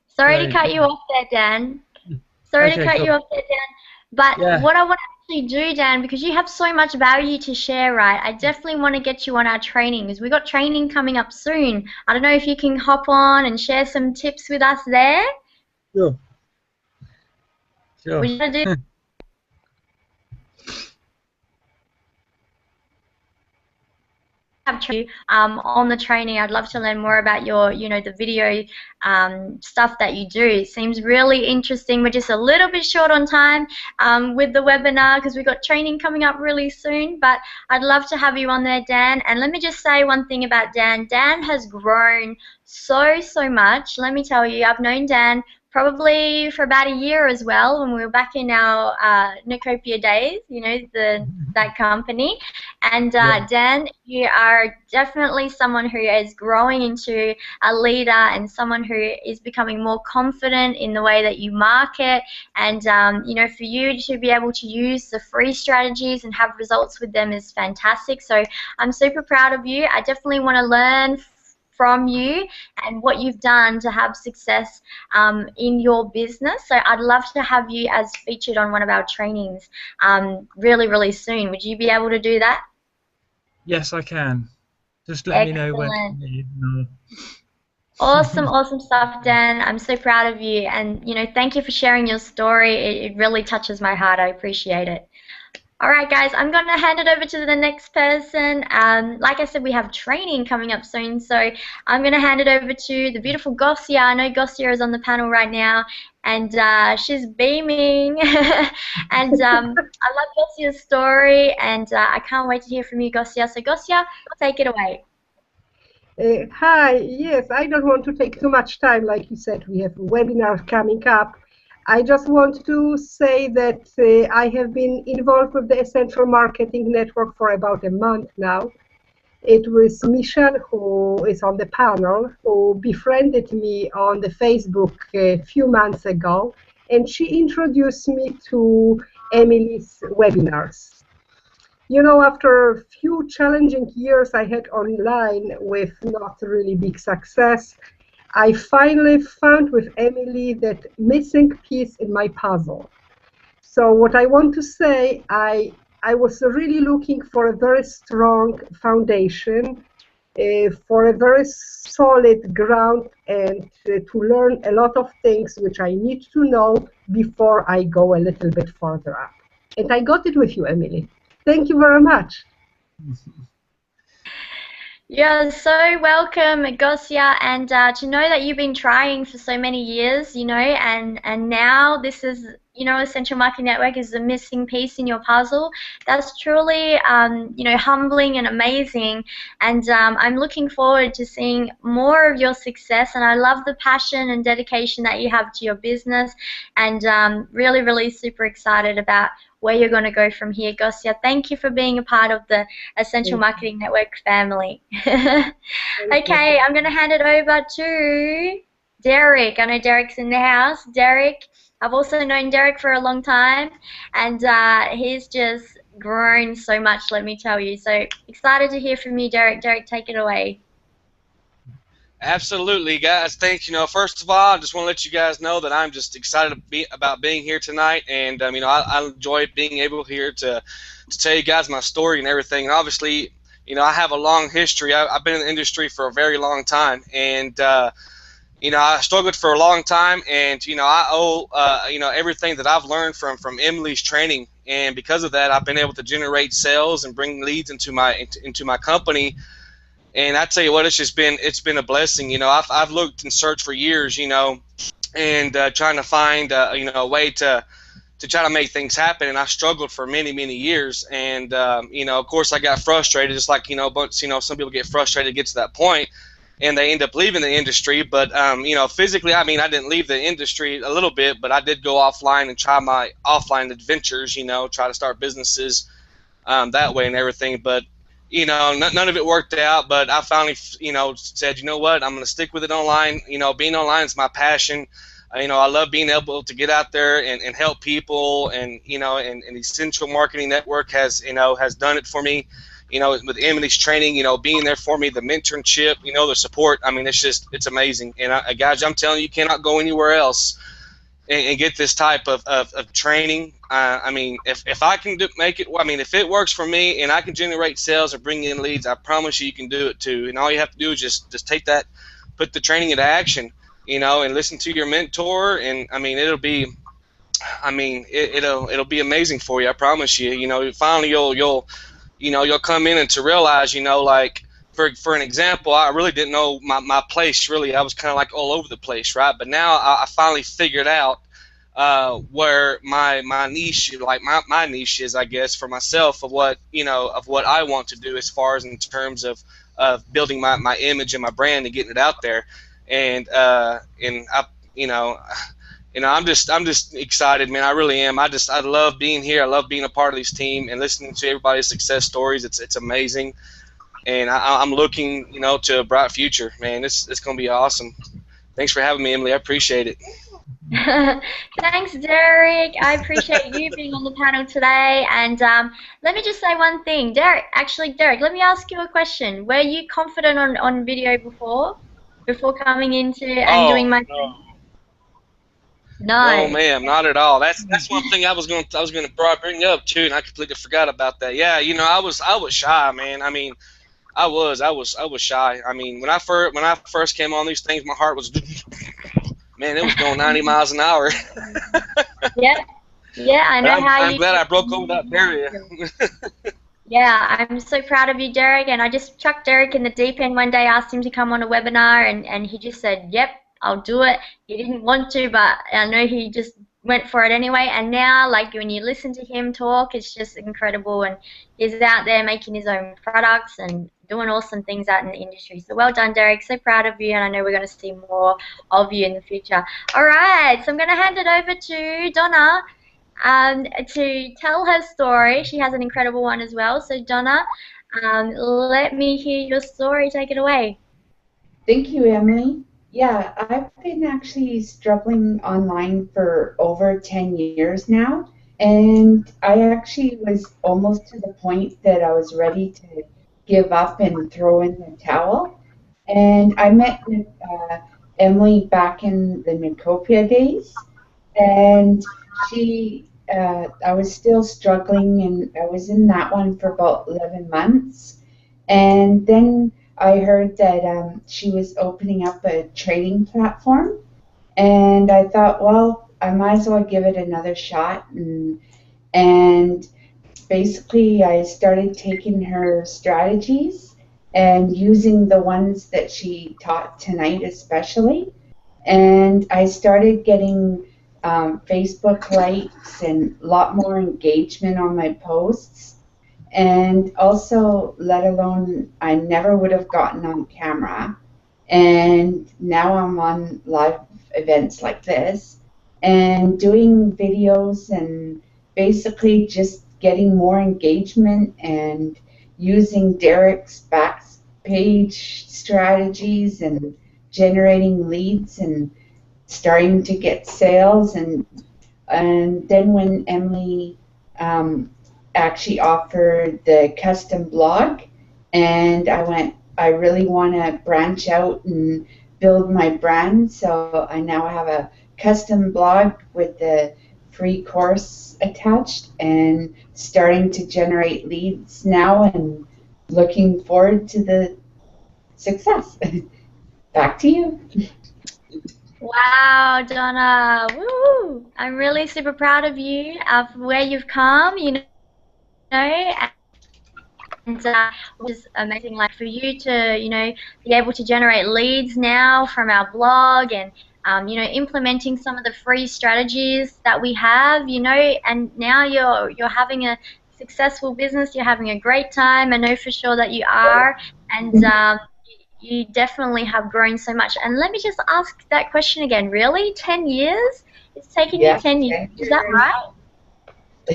Speaker 1: sorry to cut you off there, Dan. Sorry to cut you off there, Dan. But what I want to actually do, Dan, because you have so much value to share, right? I definitely want to get you on our trainings. We've got training coming up soon. I don't know if you can hop on and share some tips with us there.
Speaker 2: Sure.
Speaker 1: Would you want to do? On the training, I'd love to learn more about your, the video stuff that you do. It seems really interesting. We're just a little bit short on time with the webinar because we've got training coming up really soon, but I'd love to have you on there, Dan. And let me just say one thing about Dan. Dan has grown so much. Let me tell you, I've known Dan probably for about a year as well when we were back in our Nocopia days, that company. And Dan, you are definitely someone who is growing into a leader and someone who is becoming more confident in the way that you market. And, for you to be able to use the free strategies and have results with them is fantastic. So I'm super proud of you. I definitely want to learn from you and what you've done to have success in your business. So I'd love to have you as featured on one of our trainings really soon. Would you be able to do that?
Speaker 2: Yes, I can. Just let me know when you need.
Speaker 1: Awesome stuff, Dan. I'm so proud of you. And, thank you for sharing your story. It really touches my heart. I appreciate it. All right, guys, I'm going to hand it over to the next person. Like I said, we have training coming up soon, so I'm going to hand it over to the beautiful Gosia. I know Gosia is on the panel right now, and she's beaming. And I love Gosia's story, and I can't wait to hear from you, Gosia. So, Gosia, take it away.
Speaker 6: Hi, yes, I don't want to take too much time. Like you said, we have a webinar coming up. I just want to say that I have been involved with the Essential Marketing Network for about a month now. It was Michelle, who is on the panel, who befriended me on the Facebook a few months ago, and she introduced me to Emily's webinars. After a few challenging years I had online with not really big success, I finally found with Emily that missing piece in my puzzle. So what I want to say, I was really looking for a very strong foundation, for a very solid ground, and to learn a lot of things which I need to know before I go a little bit further up. And I got it with you, Emily. Thank you very much.
Speaker 1: You're so welcome, Gosia, and to know that you've been trying for so many years, and now this is, Essential Marketing Network is the missing piece in your puzzle. That's truly, humbling and amazing, and I'm looking forward to seeing more of your success, and I love the passion and dedication that you have to your business, and really super excited about where you're going to go from here, Gosia. Thank you for being a part of the Essential Marketing Network family. Okay, I'm going to hand it over to Derek. I know Derek's in the house. Derek, I've also known Derek for a long time, and he's just grown so much, let me tell you. So excited to hear from you, Derek. Derek, take it away.
Speaker 3: Absolutely, guys. Thanks. First of all, I just want to let you guys know that I'm just excited about being here tonight, and I enjoy being able here to tell you guys my story and everything. And obviously, I have a long history. I've been in the industry for a very long time, and I struggled for a long time, and I owe everything that I've learned from Emily's training, and because of that, I've been able to generate sales and bring leads into my company. And I tell you what, it's been a blessing. I've looked and searched for years, and trying to find a way to try to make things happen. And I struggled for many years. And of course, I got frustrated, just like but some people get frustrated, get to that point, and they end up leaving the industry. But physically, I didn't leave the industry a little bit, but I did go offline and try my offline adventures. Try to start businesses that way and everything. But none of it worked out, but I finally, said, you know what, I'm going to stick with it online. Being online is my passion. I love being able to get out there and help people, and and Essential Marketing Network has done it for me. With Emily's training, being there for me, the mentorship, the support. I mean, it's amazing. And guys, I'm telling you, you cannot go anywhere else and get this type of training. I mean, if I can make it, I mean, if it works for me and I can generate sales or bring in leads, I promise you can do it too. And all you have to do is just take that, put the training into action, and listen to your mentor. And I mean, it'll be amazing for you. I promise you. Finally you'll come in and to realize, like, for an example, I really didn't know my place, really. I was kind of like all over the place, right? But now I finally figured out where my niche, like my niche is, I guess, for myself, of what I want to do as far as in terms of building my image and my brand and getting it out there. And I'm just excited, man. I really am. I love being here. I love being a part of this team and listening to everybody's success stories. It's amazing. And I'm looking, to a bright future, man. It's going to be awesome. Thanks for having me, Emily. I appreciate it.
Speaker 1: Thanks, Derek. I appreciate you being on the panel today. And let me just say one thing. Derek, let me ask you a question. Were you confident on video before coming into and doing my thing? No.
Speaker 3: Oh, ma'am, not at all. That's one thing I was gonna bring up too, and I completely forgot about that. Yeah, I was shy, man. I mean, I was shy. I mean, when I first came on these things, my heart was, man, it was going 90 miles an hour.
Speaker 1: Yeah, I know
Speaker 3: I'm glad I broke over that barrier.
Speaker 1: Yeah, I'm so proud of you, Derek. And I just chucked Derek in the deep end one day, asked him to come on a webinar, and he just said, yep, I'll do it. He didn't want to, but I know he just went for it anyway. And now, like, when you listen to him talk, it's just incredible. And he's out there making his own products and doing awesome things out in the industry. So well done, Derek. So proud of you, and I know we're going to see more of you in the future. All right, so I'm going to hand it over to Donna to tell her story. She has an incredible one as well. So Donna, let me hear your story. Take it away.
Speaker 4: Thank you, Emily. Yeah, I've been actually struggling online for over 10 years now, and I actually was almost to the point that I was ready to give up and throw in the towel. And I met Emily back in the Nacopia days, and I was still struggling, and I was in that one for about 11 months. And then I heard that she was opening up a trading platform, and I thought, well, I might as well give it another shot. And basically, I started taking her strategies and using the ones that she taught tonight especially, and I started getting Facebook likes and a lot more engagement on my posts. And also, let alone, I never would have gotten on camera. And now I'm on live events like this and doing videos and basically just getting more engagement and using Derek's backpage strategies and generating leads and starting to get sales. And then when Emily actually offered the custom blog, and I went, I really want to branch out and build my brand, so I now have a custom blog with the free course attached and starting to generate leads now and looking forward to the success. Back to you.
Speaker 1: Wow, Donna. Woo! I'm really super proud of you, of where you've come, and it was amazing, like, for you to, be able to generate leads now from our blog and, implementing some of the free strategies that we have, and now you're having a successful business, you're having a great time. I know for sure that you are, and you definitely have grown so much. And let me just ask that question again. Really? 10 years? It's taken you 10 years. Is that right?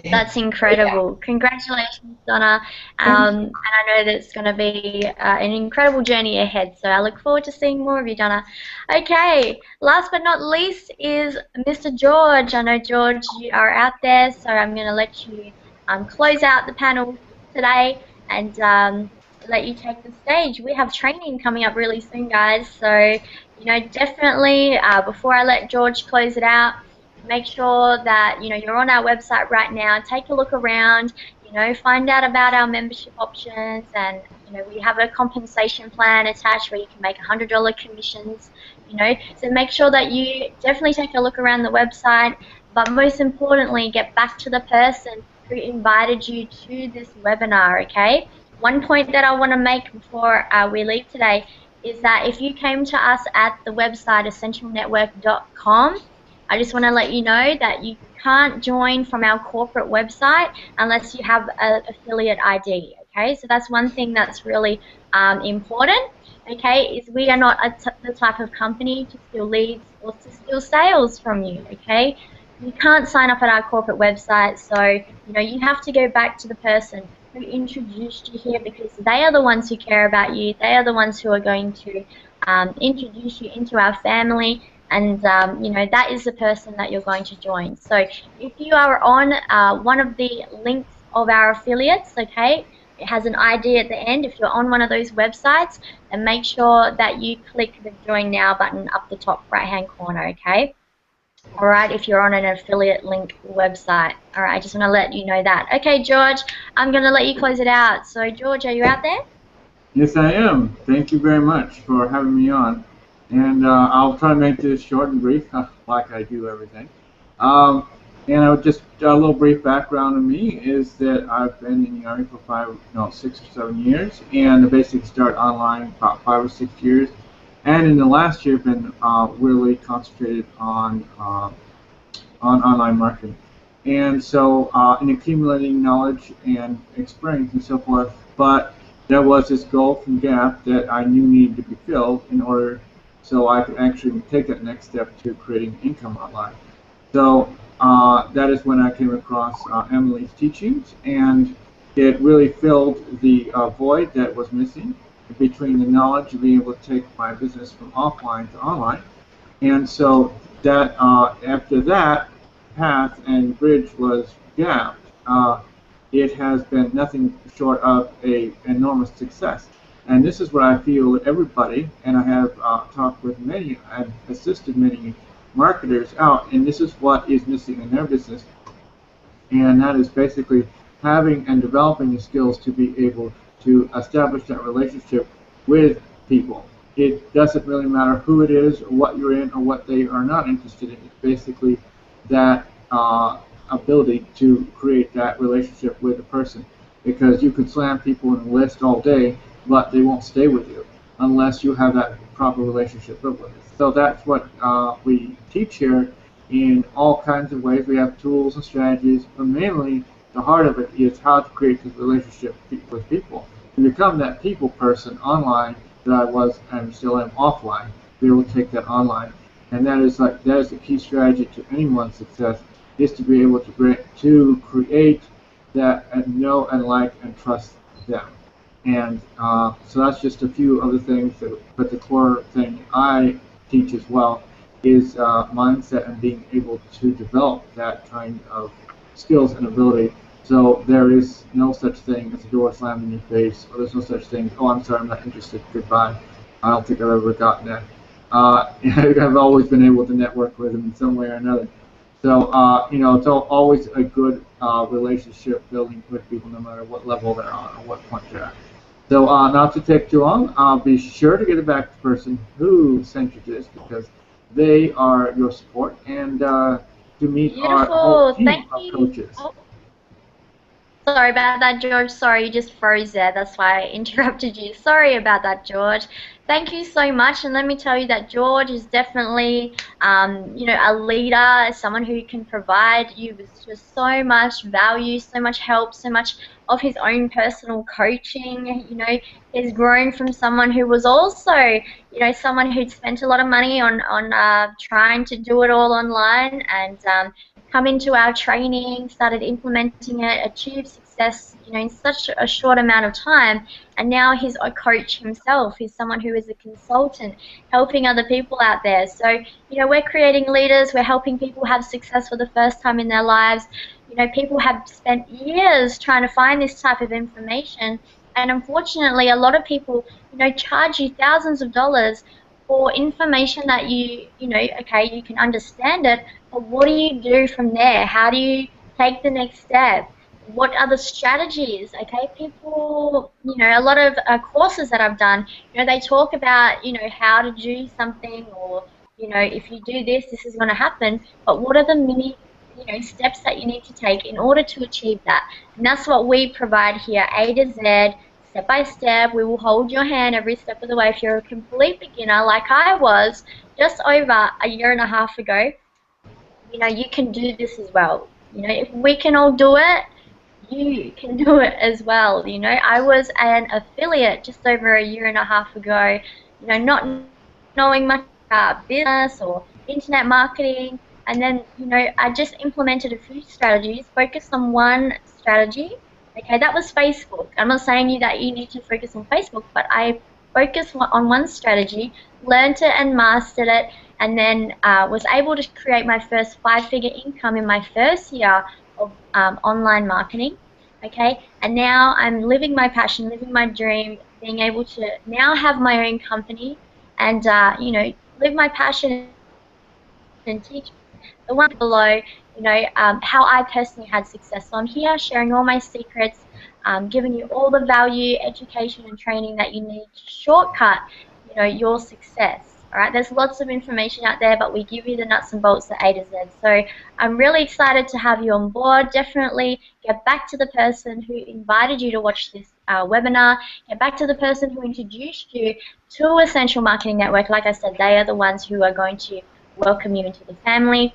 Speaker 1: That's incredible. Congratulations, Donna. And I know that it's going to be an incredible journey ahead, so I look forward to seeing more of you, Donna. Okay, last but not least is Mr. George. I know, George, you are out there, so I'm going to let you close out the panel today and let you take the stage. We have training coming up really soon, guys, so definitely before I let George close it out, make sure that you're on our website right now. Take a look around, find out about our membership options, and we have a compensation plan attached where you can make $100 commissions. So make sure that you definitely take a look around the website, but most importantly, get back to the person who invited you to this webinar. Okay. One point that I want to make before we leave today is that if you came to us at the website essentialnetwork.com, I just want to let you know that you can't join from our corporate website unless you have an affiliate ID, okay? So that's one thing that's really important, okay, is we are not the type of company to steal leads or to steal sales from you, okay? You can't sign up at our corporate website, so, you have to go back to the person who introduced you here because they are the ones who care about you. They are the ones who are going to introduce you into our family. And, that is the person that you're going to join. So if you are on one of the links of our affiliates, okay, it has an ID at the end. If you're on one of those websites, then make sure that you click the Join Now button up the top right-hand corner, okay? All right, if you're on an affiliate link website. All right, I just want to let you know that. Okay, George, I'm going to let you close it out. So, George, are you out there?
Speaker 5: Yes, I am. Thank you very much for having me on. And I'll try to make this short and brief, like I do everything. And I would just a little brief background on me is that I've been in the Army for 6 or 7 years, and the basic start online about 5 or 6 years. And in the last year, I've been really concentrated on online marketing. And so, in accumulating knowledge and experience and so forth, but there was this gulf and gap that I knew needed to be filled in order so I could actually take that next step to creating income online. So that is when I came across Emily's teachings, and it really filled the void that was missing between the knowledge of being able to take my business from offline to online. And so that after that path and bridge was gapped, it has been nothing short of an enormous success. And this is what I feel that everybody, and I have talked with many and assisted many marketers out, and this is what is missing in their business, and that is basically having and developing the skills to be able to establish that relationship with people. It doesn't really matter who it is, or what you're in, or what they are not interested in. It's basically that ability to create that relationship with a person, because you can slam people in a list all day, but they won't stay with you unless you have that proper relationship with them. So that's what we teach here in all kinds of ways. We have tools and strategies, but mainly the heart of it is how to create this relationship with people. To become that people person online that I was and still am offline, be able to take that online. And that is the key strategy to anyone's success, is to be able to create that and know and like and trust them. And so that's just a few other things, but the core thing I teach as well is mindset and being able to develop that kind of skills and ability. So there is no such thing as a door slammed in your face, or there's no such thing, oh, I'm sorry, I'm not interested, goodbye. I don't think I've ever gotten that. I've always been able to network with them in some way or another. So, it's always a good relationship building with people, no matter what level they're on or what point they're at. So not to take too long, be sure to get it back to the person who sent you this, because they are your support, and to meet our whole team of coaches.
Speaker 1: Oh. Sorry about that, George. Sorry, you just froze there. That's why I interrupted you. Sorry about that, George. Thank you so much. And let me tell you that George is definitely, a leader, someone who can provide you with just so much value, so much help, so much of his own personal coaching. He's grown from someone who was also, someone who'd spent a lot of money on trying to do it all online, and come into our training, started implementing it, achieved success, in such a short amount of time. And now he's a coach himself. He's someone who is a consultant, helping other people out there. So, we're creating leaders. We're helping people have success for the first time in their lives. People have spent years trying to find this type of information. And unfortunately, a lot of people, charge you thousands of dollars for information that okay, you can understand it, but what do you do from there? How do you take the next step? What are the strategies? Okay, people, a lot of courses that I've done, they talk about, how to do something, or, if you do this, this is going to happen, but what are the mini steps that you need to take in order to achieve that? And that's what we provide here, A to Z, step by step. We will hold your hand every step of the way. If you're a complete beginner, like I was just over a year and a half ago, you can do this as well. If we can all do it, you can do it as well. I was an affiliate just over a year and a half ago, not knowing much about business or internet marketing. And then, I just implemented a few strategies, focused on one strategy. Okay, that was Facebook. I'm not saying that you need to focus on Facebook, but I focused on one strategy, learned it and mastered it, and then was able to create my first 5-figure income in my first year of online marketing. Okay, and now I'm living my passion, living my dream, being able to now have my own company and, live my passion and teach the one below, how I personally had success. So I'm here sharing all my secrets, giving you all the value, education, and training that you need to shortcut, your success. All right, there's lots of information out there, but we give you the nuts and bolts, the A to Z. So I'm really excited to have you on board. Definitely get back to the person who invited you to watch this webinar. Get back to the person who introduced you to Essential Marketing Network. Like I said, they are the ones who are going to welcome you into the family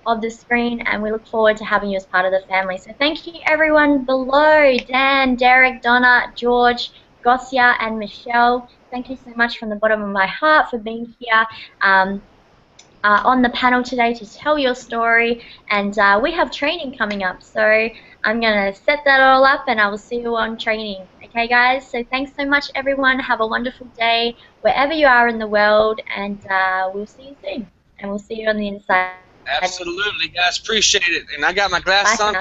Speaker 1: of the screen, and we look forward to having you as part of the family. So thank you everyone below, Dan, Derek, Donna, George, Gosia, and Michelle. Thank you so much from the bottom of my heart for being here on the panel today to tell your story. And we have training coming up, so I'm going to set that all up and I will see you on training. Okay, guys? So thanks so much, everyone. Have a wonderful day wherever you are in the world, and we'll see you soon. And we'll see you on the inside.
Speaker 3: Absolutely, guys. Appreciate it. And I got my glasses on.